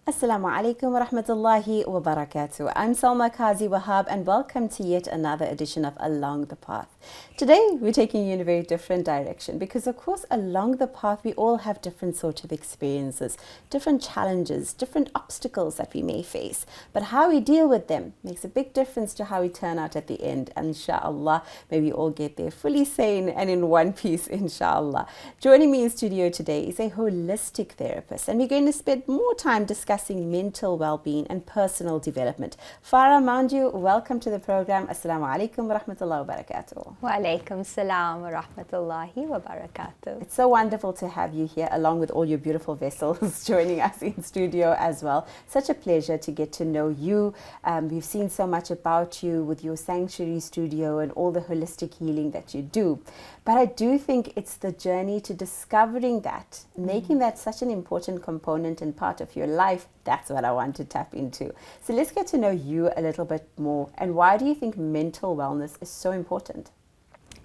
Assalamu alaikum wa rahmatullahi wa barakatuh. I'm Salma Kazi Wahab and welcome to yet another edition of Along the Path. Today we're taking you in a very different direction because of course along the path we all have different sorts of experiences, different challenges, different obstacles that we may face. But how we deal with them makes a big difference to how we turn out at the end. And inshallah, may we all get there fully sane and in one piece, inshallah. Joining me in studio today is a holistic therapist and we're going to spend more time discussing mental well-being and personal development. Farah, Manjoo, welcome to the program. Assalamu alaikum wa rahmatullahi wa barakatuh. Wa alaikum salam wa rahmatullahi wa barakatuh. It's so wonderful to have you here along with all your beautiful vessels joining us in studio as well. Such a pleasure to get to know you. We've seen so much about you with your sanctuary studio and all the holistic healing that you do. But I do think it's the journey to discovering that, making that such an important component and part of your life. That's what I want to tap into. So let's get to know you a little bit more. And why do you think mental wellness is so important?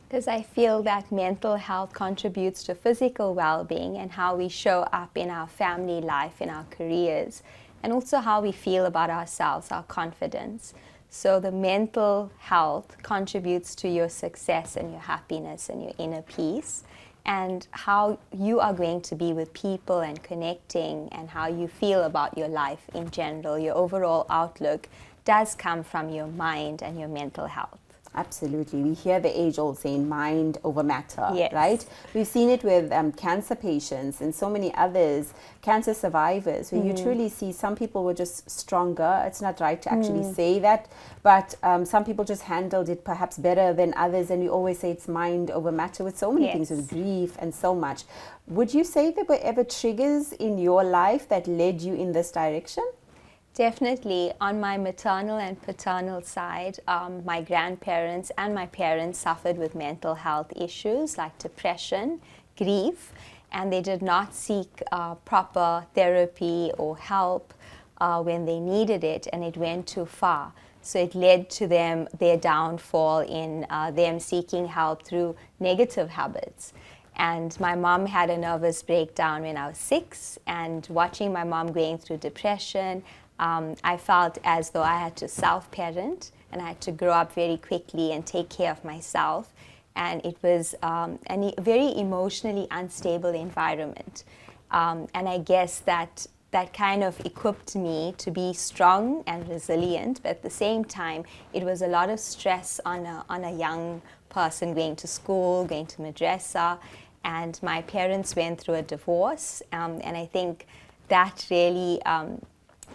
Because I feel that mental health contributes to physical well-being and how we show up in our family life, in our careers, and also how we feel about ourselves, our confidence. So the mental health contributes to your success and your happiness and your inner peace, and how you are going to be with people and connecting and how you feel about your life in general. Your overall outlook does come from your mind and your mental health. Absolutely. We hear the age-old saying mind over matter, yes. Right? We've seen it with cancer patients and so many others, cancer survivors, where you truly see some people were just stronger. It's not right to actually say that, but some people just handled it perhaps better than others, and we always say it's mind over matter with so many yes. things, with grief and so much. Would you say there were ever triggers in your life that led you in this direction? Definitely. On my maternal and paternal side, my grandparents and my parents suffered with mental health issues like depression, grief, and they did not seek proper therapy or help when they needed it, and it went too far. So it led to their downfall in them seeking help through negative habits. And my mom had a nervous breakdown when I was 6, and watching my mom going through depression, I felt as though I had to self-parent and I had to grow up very quickly and take care of myself. And it was a very emotionally unstable environment. And I guess that kind of equipped me to be strong and resilient, but at the same time, it was a lot of stress on a young person going to school, going to madrasa. And my parents went through a divorce, and I think that really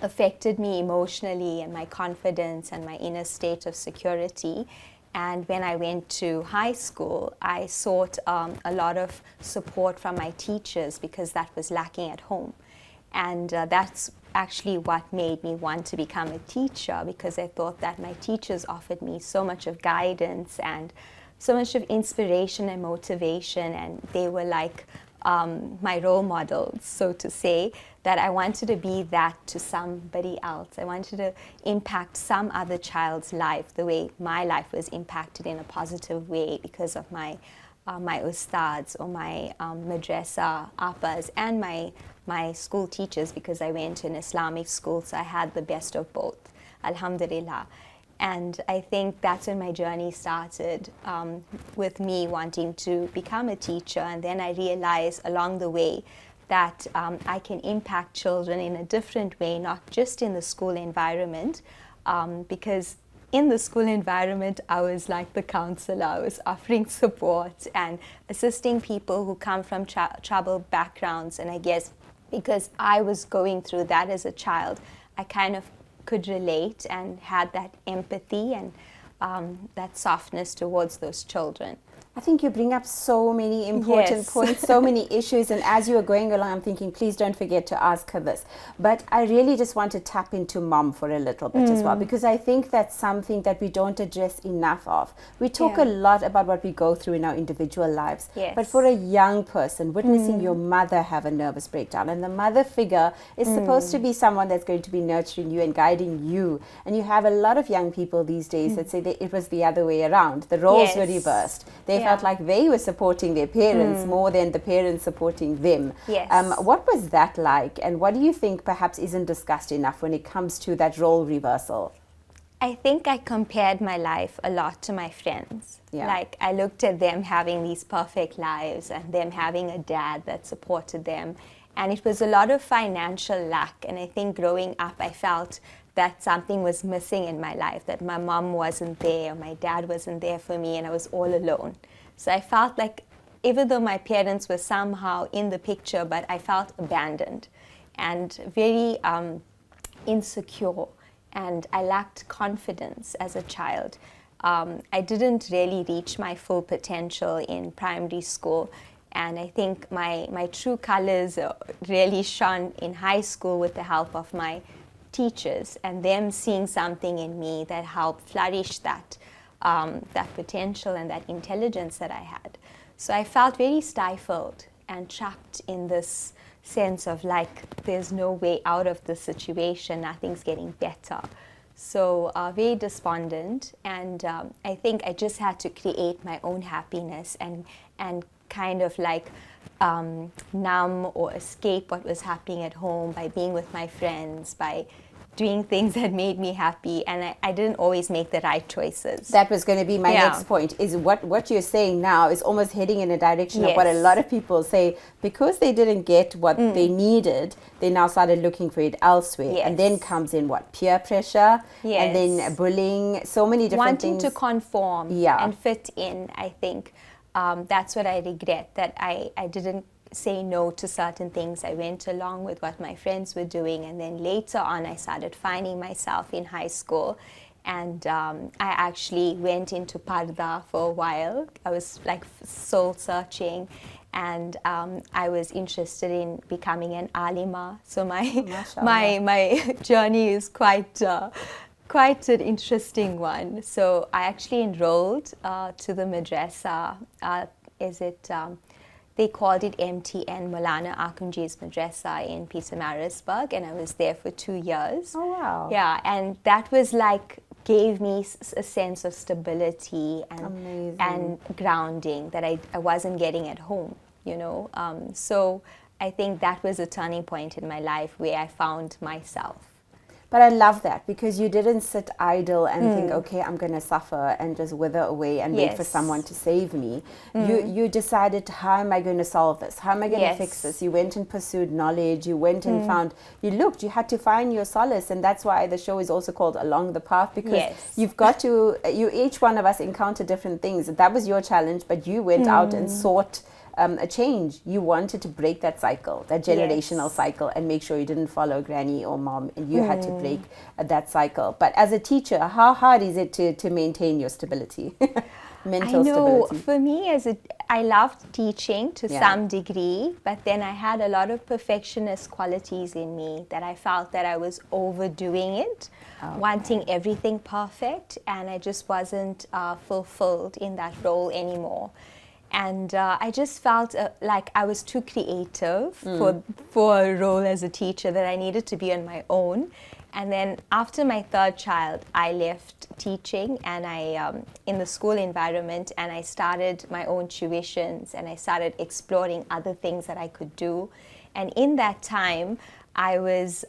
affected me emotionally and my confidence and my inner state of security. And when I went to high school, I sought a lot of support from my teachers because that was lacking at home. And that's actually what made me want to become a teacher, because I thought that my teachers offered me so much of guidance and so much of inspiration and motivation, and they were like my role models, so to say, that I wanted to be that to somebody else. I wanted to impact some other child's life the way my life was impacted in a positive way because of my ustads or my madrasa appas and my school teachers, because I went to an Islamic school, so I had the best of both, alhamdulillah. And I think that's when my journey started, with me wanting to become a teacher. And then I realized along the way that I can impact children in a different way, not just in the school environment, because in the school environment, I was like the counselor. I was offering support and assisting people who come from troubled backgrounds. And I guess because I was going through that as a child, I kind of could relate and had that empathy and that softness towards those children. I think you bring up so many important Yes. points, so many issues, and as you were going along, I'm thinking, please don't forget to ask her this. But I really just want to tap into mom for a little bit as well, because I think that's something that we don't address enough of. We talk a lot about what we go through in our individual lives, Yes. but for a young person, witnessing your mother have a nervous breakdown, and the mother figure is supposed to be someone that's going to be nurturing you and guiding you. And you have a lot of young people these days that say that it was the other way around. The roles were Yes. reversed. Their felt like they were supporting their parents more than the parents supporting them. Yes. What was that like, and what do you think perhaps isn't discussed enough when it comes to that role reversal? I think I compared my life a lot to my friends. Yeah. Like, I looked at them having these perfect lives and them having a dad that supported them. And it was a lot of financial lack. And I think growing up, I felt that something was missing in my life, that my mom wasn't there, or my dad wasn't there for me, and I was all alone. So I felt like, even though my parents were somehow in the picture, but I felt abandoned and very insecure. And I lacked confidence as a child. I didn't really reach my full potential in primary school. And I think my true colors really shone in high school with the help of my teachers and them seeing something in me that helped flourish that potential and that intelligence that I had. So I felt very stifled and trapped in this sense of like, there's no way out of this situation, nothing's getting better. So very despondent, and I think I just had to create my own happiness and kind of like numb or escape what was happening at home by being with my friends, by doing things that made me happy, and I didn't always make the right choices. That was going to be my next point, is what you're saying now is almost heading in a direction of what a lot of people say, because they didn't get what they needed, they now started looking for it elsewhere. And then comes in what? Peer pressure, and then bullying, so many different things. Wanting to conform and fit in, I think. That's what I regret, that I didn't say no to certain things. I went along with what my friends were doing, and then later on I started finding myself in high school, and I actually went into parda for a while. I was like soul searching, and I was interested in becoming an alima. So my journey is quite an interesting one. So I actually enrolled to the madrasa. They called it MTN, Maulana Akunji's Madrasa in Pietermaritzburg, and I was there for 2 years. Oh, wow. Yeah, and that was like, gave me a sense of stability and grounding that I wasn't getting at home, you know. So I think that was a turning point in my life where I found myself. But I love that, because you didn't sit idle and think, okay, I'm going to suffer and just wither away and wait for someone to save me. You decided, how am I going to solve this? How am I going to fix this? You went and pursued knowledge. You went and found, you had to find your solace. And that's why the show is also called Along the Path, because you've got to, each one of us encounter different things. That was your challenge, but you went out and sought a change. You wanted to break that cycle, that generational cycle, and make sure you didn't follow granny or mom, and you had to break that cycle. But as a teacher, how hard is it to maintain your stability, mental stability? For me, I loved teaching to some degree, but then I had a lot of perfectionist qualities in me that I felt that I was overdoing it, wanting everything perfect, and I just wasn't fulfilled in that role anymore. And I just felt like I was too creative for a role as a teacher, that I needed to be on my own. And then after my third child, I left teaching and in the school environment, and I started my own tuitions, and I started exploring other things that I could do. And in that time, I was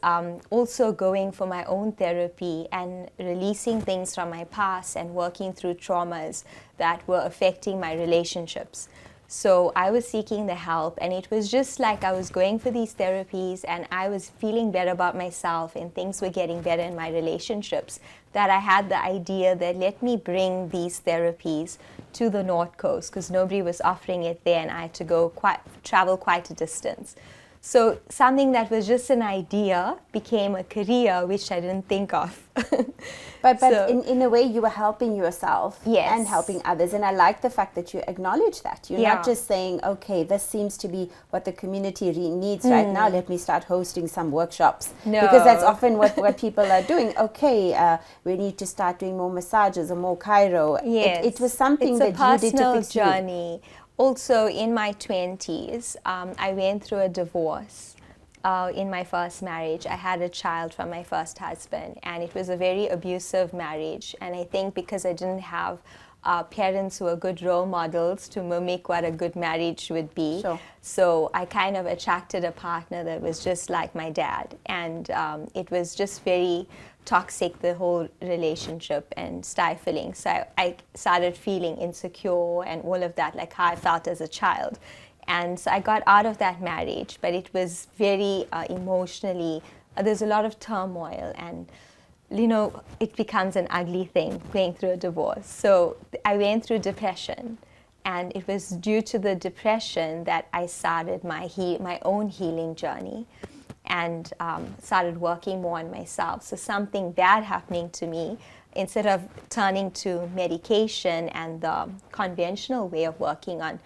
also going for my own therapy and releasing things from my past and working through traumas that were affecting my relationships. So I was seeking the help, and it was just like I was going for these therapies and I was feeling better about myself and things were getting better in my relationships, that I had the idea that let me bring these therapies to the North Coast, because nobody was offering it there and I had to travel quite a distance. So something that was just an idea became a career, which I didn't think of. But in a way, you were helping yourself and helping others. And I like the fact that you acknowledge that. You're not just saying, okay, this seems to be what the community needs right now. Let me start hosting some workshops. No. Because that's often what people are doing. Okay, we need to start doing more massages or more chiro. Yes. It was something that you did to fix you. It's a personal journey. Also, in my 20s, I went through a divorce. In my first marriage, I had a child from my first husband, and it was a very abusive marriage. And I think because I didn't have parents who are good role models to mimic what a good marriage would be. Sure. So I kind of attracted a partner that was just like my dad, and it was just very toxic, the whole relationship, and stifling. So I started feeling insecure and all of that, like how I felt as a child. And so I got out of that marriage, but it was very emotionally, there's a lot of turmoil, and it becomes an ugly thing going through a divorce. So I went through depression, and it was due to the depression that I started my own healing journey, and started working more on myself. So something bad happening to me, instead of turning to medication and the conventional way of working on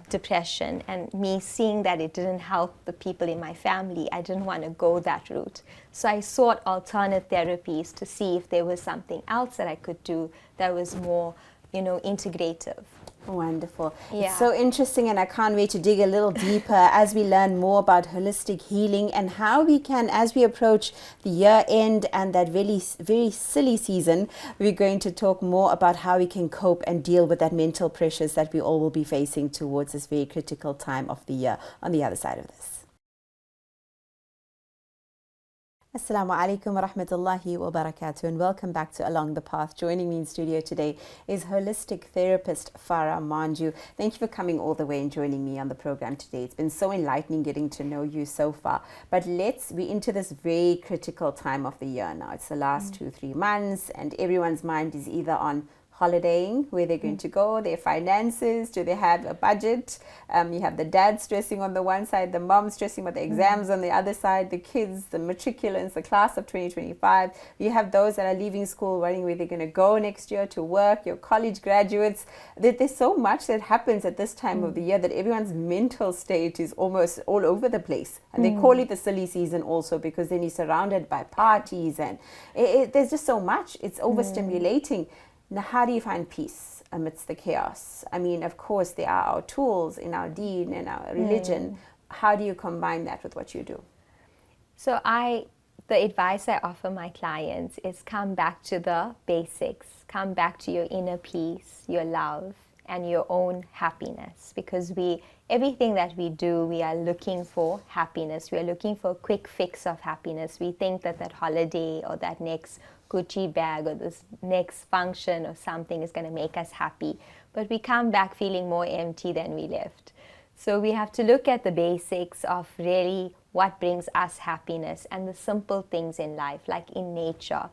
depression, and me seeing that it didn't help the people in my family, I didn't want to go that route. So I sought alternate therapies to see if there was something else that I could do that was more, integrative. Wonderful. Yeah. It's so interesting, and I can't wait to dig a little deeper as we learn more about holistic healing and how we can, as we approach the year end and that very, very silly season, we're going to talk more about how we can cope and deal with that mental pressures that we all will be facing towards this very critical time of the year on the other side of this. Assalamu alaikum wa rahmatullahi wa barakatuh, and welcome back to Along the Path. Joining me in studio today is holistic therapist Farah Manjoo. Thank you for coming all the way and joining me on the program today. It's been so enlightening getting to know you so far. But we're into this very critical time of the year now. It's the last 2-3 months, and everyone's mind is either on holidaying, where they're going to go, their finances, do they have a budget? You have the dad stressing on the one side, the mom stressing about the exams on the other side, the kids, the matriculants, the class of 2025. You have those that are leaving school, wondering where they're going to go next year to work, your college graduates. There's so much that happens at this time of the year that everyone's mental state is almost all over the place. And they call it the silly season also, because then you're surrounded by parties, and there's just so much. It's overstimulating. Now, how do you find peace amidst the chaos? I mean, of course, there are our tools in our deen and our religion. How do you combine that with what you do? So the advice I offer my clients is come back to the basics. Come back to your inner peace, your love, and your own happiness. Because everything that we do, we are looking for happiness. We are looking for a quick fix of happiness. We think that holiday or that next Gucci bag or this next function or something is going to make us happy. But we come back feeling more empty than we left. So we have to look at the basics of really what brings us happiness and the simple things in life, like in nature.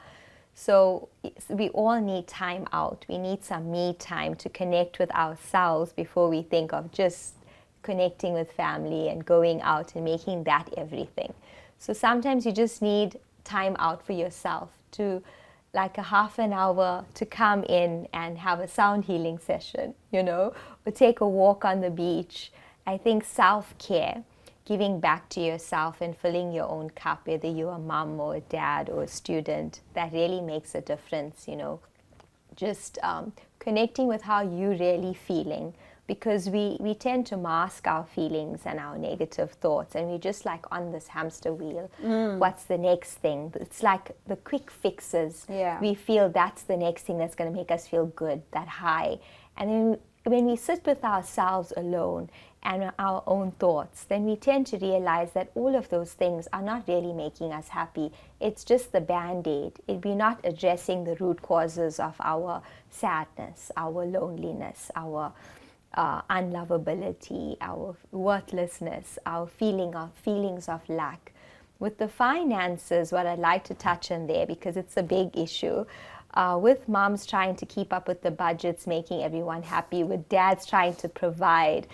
So we all need time out. We need some me time to connect with ourselves before we think of just connecting with family and going out and making that everything. So sometimes you just need time out for yourself, to like a half an hour to come in and have a sound healing session, or take a walk on the beach. I think self-care, giving back to yourself and filling your own cup, whether you're a mom or a dad or a student, that really makes a difference, just connecting with how you're really feeling. Because we tend to mask our feelings and our negative thoughts, and we're just like on this hamster wheel. What's the next thing? It's like the quick fixes. Yeah. We feel that's the next thing that's going to make us feel good, that high. And then when we sit with ourselves alone and our own thoughts, then we tend to realize that all of those things are not really making us happy. It's just the band-aid. We're not addressing the root causes of our sadness, our loneliness, our unlovability, our worthlessness, our feelings of lack. With the finances, what I'd like to touch on there, because it's a big issue, with moms trying to keep up with the budgets, making everyone happy, with dads trying to provide,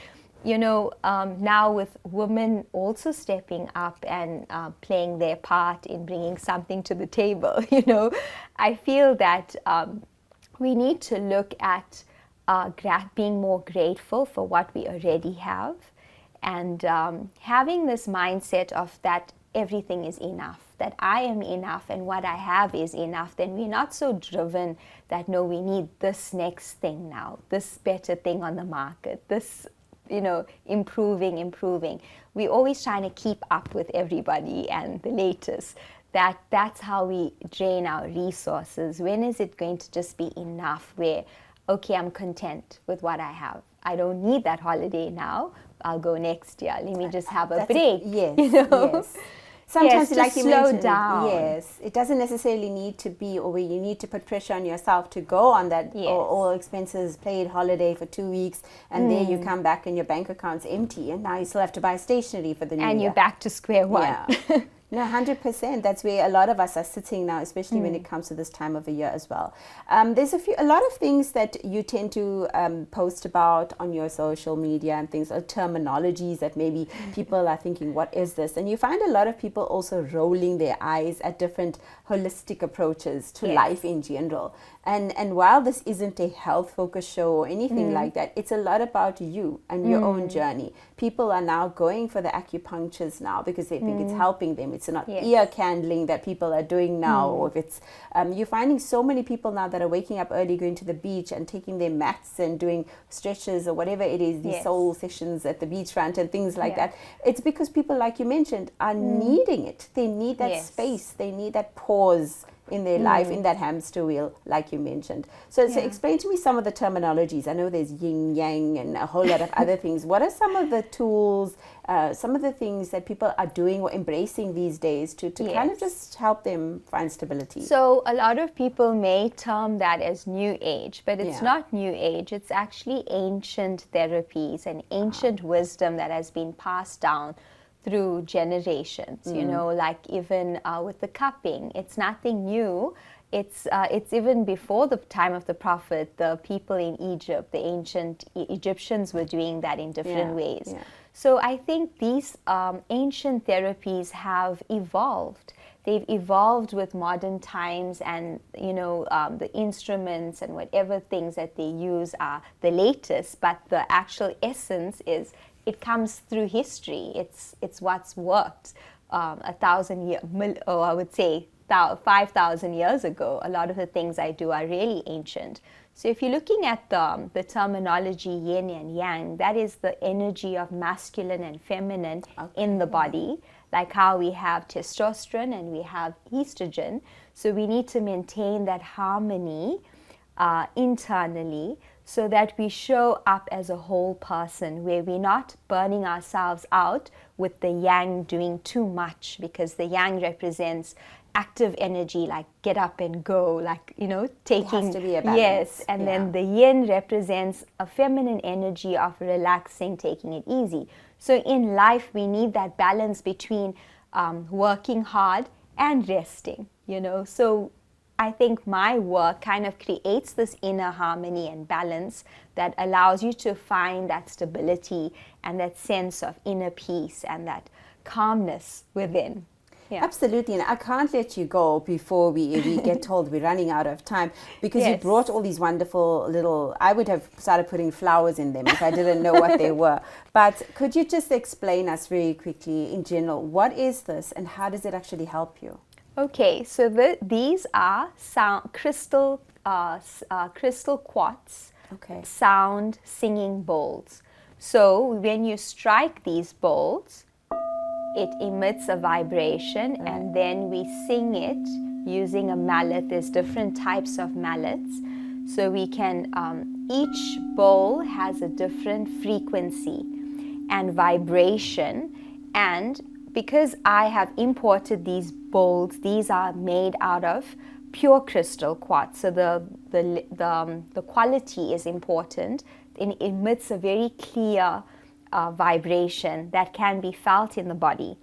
now with women also stepping up and playing their part in bringing something to the table, I feel that we need to look at being more grateful for what we already have, and having this mindset of that everything is enough, that I am enough and what I have is enough. Then we're not so driven that no, we need this next thing now, this better thing on the market, this improving. We're always trying to keep up with everybody and the latest. That's how we drain our resources. When is it going to just be enough, where okay, I'm content with what I have. I don't need that holiday now. I'll go next year. Let me just have a break. Yes, you know? yes. Sometimes, Yes, like just you slow mentioned, down. yes, it doesn't necessarily need to be, or where you need to put pressure on yourself to go on that Yes. all expenses paid holiday for 2 weeks, and there you come back and your bank account's empty, and now you still have to buy stationery for the new And year. you're back to square one. Yeah. No, 100%. That's where a lot of us are sitting now, especially when it comes to this time of the year as well. There's a lot of things that you tend to post about on your social media and things, or terminologies that maybe people are thinking, what is this? And you find a lot of people also rolling their eyes at different holistic approaches to Yes. life in general. And while this isn't a health focused show or anything like that, it's a lot about you and your own journey. People are now going for the acupunctures now because they think it's helping them. It's not Yes. ear candling that people are doing now, or if it's you're finding so many people now that are waking up early, going to the beach and taking their mats and doing stretches or whatever it is, these Yes. soul sessions at the beachfront and things like Yeah. that. It's because people, like you mentioned, are needing it. They need that Yes. space. They need that pause in their life, in that hamster wheel, like you mentioned. So explain to me some of the terminologies. I know there's Ying Yang and a whole lot of other things. What are some of the tools, some of the things that people are doing or embracing these days to kind of Yes. just help them find stability? So a lot of people may term that as new age, but it's Yeah. not new age. It's actually ancient therapies and ancient wisdom that has been passed down through generations. You know, like even with the cupping, it's nothing new. It's even before the time of the Prophet, the people in Egypt, the ancient Egyptians were doing that in different ways. Yeah. So I think these ancient therapies have evolved. They've evolved with modern times, and the instruments and whatever things that they use are the latest. But the actual essence is it comes through history. It's what's worked 1,000 years, or I would say 5,000 years ago. A lot of the things I do are really ancient. So if you're looking at the terminology yin and yang, that is the energy of masculine and feminine in the body, like how we have testosterone and we have estrogen. So we need to maintain that harmony internally, so that we show up as a whole person, where we're not burning ourselves out with the yang doing too much, because the yang represents active energy, like get up and go, like, taking. It has to be a balance. Yes, and then the yin represents a feminine energy of relaxing, taking it easy. So in life, we need that balance between working hard and resting, So I think my work kind of creates this inner harmony and balance that allows you to find that stability and that sense of inner peace and that calmness within. Yeah. Absolutely, and I can't let you go before we get told we're running out of time, because you Yes. brought all these wonderful little, I would have started putting flowers in them if I didn't know what they were. But could you just explain us very quickly in general, what is this and how does it actually help you? Okay, so these are crystal quartz sound singing bowls. So when you strike these bowls, it emits a vibration, and then we sing it using a mallet. There's different types of mallets. So we can, each bowl has a different frequency and vibration. And because I have imported these bowls, these are made out of pure crystal quartz. So the quality is important. It emits a very clear vibration that can be felt in the body.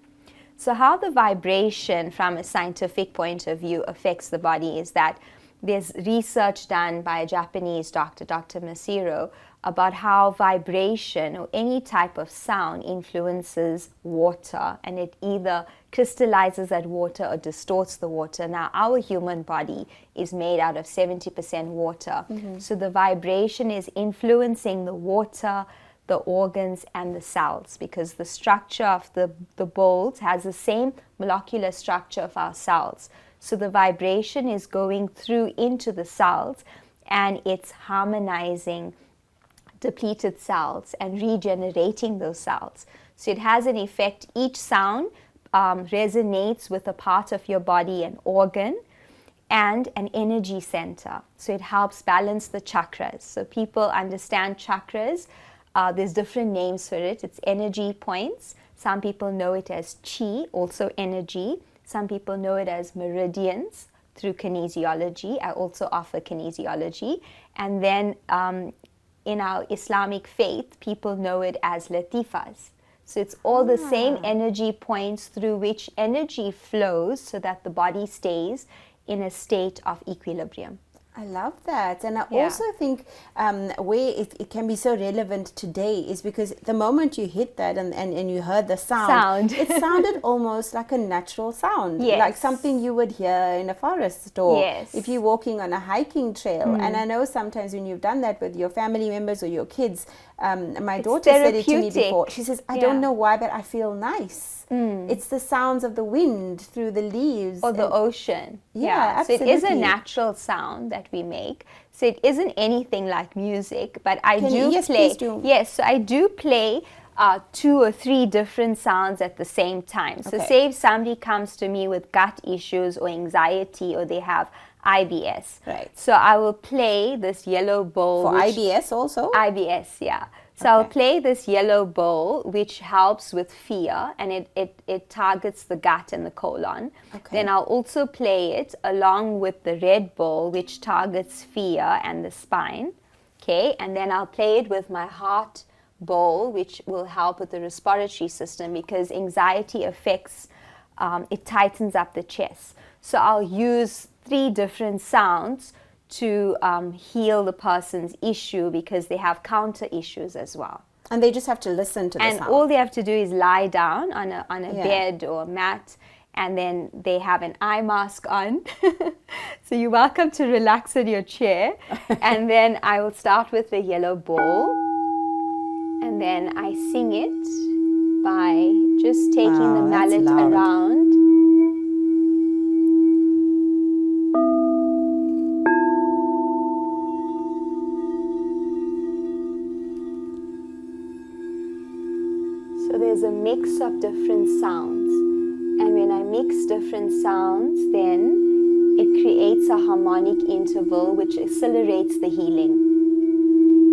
So how the vibration from a scientific point of view affects the body is that there's research done by a Japanese doctor, Dr. Masiro, about how vibration or any type of sound influences water, and it either crystallizes that water or distorts the water. Now, our human body is made out of 70% water. So the vibration is influencing the water, the organs, and the cells, because the structure of the bowls has the same molecular structure of our cells. So the vibration is going through into the cells, and it's harmonizing depleted cells and regenerating those cells. So it has an effect. Each sound resonates with a part of your body, an organ, and an energy center. So it helps balance the chakras. So people understand chakras. There's different names for it. It's energy points. Some people know it as chi, also energy. Some people know it as meridians through kinesiology. I also offer kinesiology. And then in our Islamic faith, people know it as latifas. So it's all the same energy points through which energy flows so that the body stays in a state of equilibrium. I love that. And I also think where it can be so relevant today is because the moment you hit that and you heard the sound, it sounded almost like a natural sound, like something you would hear in a forest or if you're walking on a hiking trail. And I know sometimes when you've done that with your family members or your kids, my daughter said it to me before. She says, I don't know why, but I feel nice. It's the sounds of the wind through the leaves. Or the ocean. Absolutely. So it is a natural sound that we make. So it isn't anything like music, but I do play. Please do. Yes, so I do play 2 or 3 different sounds at the same time. So say if somebody comes to me with gut issues or anxiety or they have IBS. Right. So I will play this yellow bowl. For IBS also? IBS, yeah. So I'll play this yellow bowl, which helps with fear, and it targets the gut and the colon. Then I'll also play it along with the red bowl, which targets fear and the spine. And then I'll play it with my heart bowl, which will help with the respiratory system because anxiety affects, it tightens up the chest. So I'll use 3 different sounds to heal the person's issue because they have counter issues as well. And they just have to listen to the sound. And all they have to do is lie down on a bed or a mat, and then they have an eye mask on. So you're welcome to relax in your chair. And then I will start with the yellow ball, and then I sing it by just taking the mallet around. So there's a mix of different sounds, and when I mix different sounds, then it creates a harmonic interval which accelerates the healing.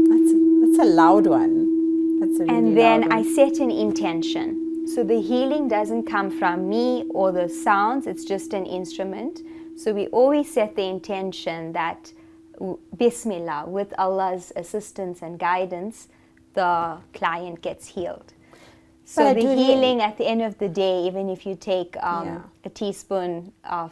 That's a loud one. That's a really and then loud one. I set an intention. So the healing doesn't come from me or the sounds, it's just an instrument. So we always set the intention that Bismillah, with Allah's assistance and guidance, the client gets healed. So the healing at the end of the day, even if you take a teaspoon of,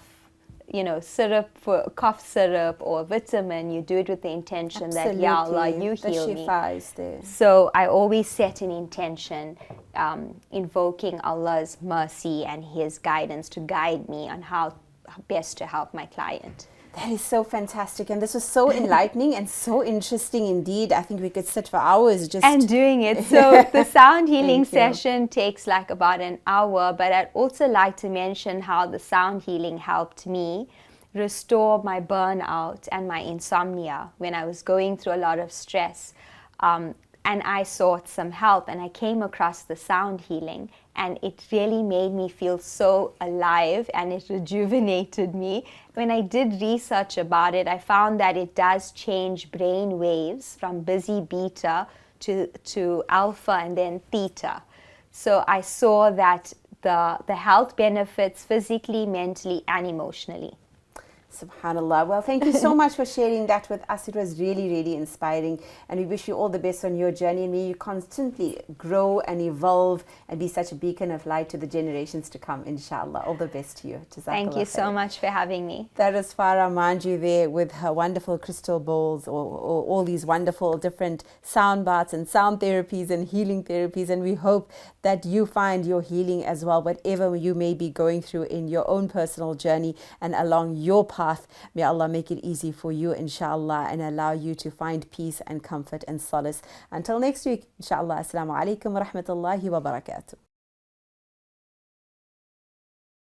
syrup for cough syrup or vitamin, you do it with the intention that, Ya Allah, you heal me. So I always set an intention, invoking Allah's mercy and His guidance to guide me on how best to help my client. That is so fantastic, and this was so enlightening and so interesting indeed. I think we could sit for hours just and doing it. So the sound healing session takes like about an hour, but I'd also like to mention how the sound healing helped me restore my burnout and my insomnia when I was going through a lot of stress. And I sought some help, and I came across the sound healing, and it really made me feel so alive, and it rejuvenated me. When I did research about it, I found that it does change brain waves from busy beta to alpha and then theta. So I saw that the health benefits physically, mentally, and emotionally. Subhanallah. Well, thank you so much for sharing that with us. It was really, really inspiring, and we wish you all the best on your journey, and may you constantly grow and evolve and be such a beacon of light to the generations to come, inshallah. All the best to you. Thank you so much for having me. That is Farah Manjoo there with her wonderful crystal bowls or all these wonderful different sound baths and sound therapies and healing therapies, and we hope that you find your healing as well, whatever you may be going through in your own personal journey and along your path. May Allah make it easy for you, inshallah, and allow you to find peace and comfort and solace. Until next week, inshallah. Assalamu alaikum wa rahmatullahi wa barakatuh.